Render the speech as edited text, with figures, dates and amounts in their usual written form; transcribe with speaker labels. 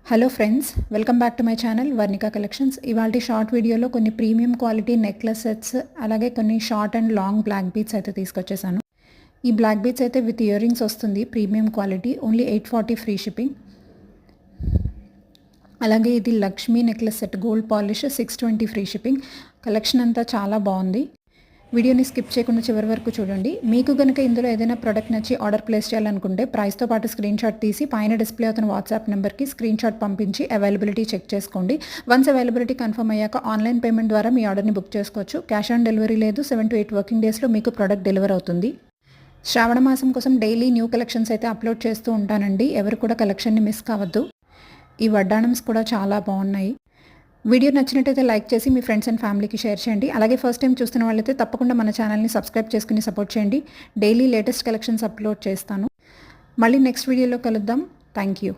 Speaker 1: Hello friends, welcome back to my channel Varnika collections. ఇవాళ short వీడియోలో కొన్ని ప్రీమియం క్వాలిటీ నెక్లెస్ సెట్స్, అలాగే కొన్ని short and long black beads అయితే తీసుకొచ్చేసాను. ఈ బ్లాక్ బీడ్స్ అయితే విత్ ఇయర్ రింగ్స్ వస్తుంది. Premium quality, only 840 free shipping. అలాగే ఇది Lakshmi necklace set, gold polish, 620 free shipping. Collection అంతా చాలా బాగుంది. వీడియోని స్కిప్ చేయకుండా చివరి వరకు చూడండి. మీకు కనుక ఇందులో ఏదైనా ప్రోడక్ట్ నచ్చి ఆర్డర్ ప్లేస్ చేయాలనుకుంటే ప్రైస్తో పాటు స్క్రీన్ షాట్ తీసి పైన డిస్ప్లే అవుతున్న వాట్సాప్ నెంబర్కి స్క్రీన్ షాట్ పంపించి అవైలబిలిటీ చెక్ చేసుకోండి. వన్స్ అవైలబిలిటీ కన్ఫర్మ్ అయ్యాక ఆన్లైన్ పేమెంట్ ద్వారా మీ ఆర్డర్ని బుక్ చేసుకోవచ్చు. క్యాష్ ఆన్ డెలివరీ లేదు. 7 to 8 వర్కింగ్ డేస్లో మీకు ప్రోడక్ట్ డెలివర్ అవుతుంది. శ్రావణ మాసం కోసం డైలీ న్యూ కలెక్షన్స్ అయితే అప్లోడ్ చేస్తూ ఉంటానండి. ఎవరు కూడా కలెక్షన్ని మిస్ కావద్దు. ఈ వడ్డాణమ్స్ కూడా చాలా బాగున్నాయి. వీడియో నచ్చినట్టయితే లైక్ చేసి మీ ఫ్రెండ్స్ అండ్ ఫ్యామిలీకి షేర్ చేయండి. అలాగే ఫస్ట్ టైం చూస్తున్న వాళ్ళైతే తప్పకుండా మన ఛానల్ని సబ్స్క్రైబ్ చేసుకుని సపోర్ట్ చేయండి. డైలీ లేటెస్ట్ కలెక్షన్స్ అప్లోడ్ చేస్తాను. మళ్ళీ నెక్స్ట్ వీడియోలో కలుద్దాం. Thank you.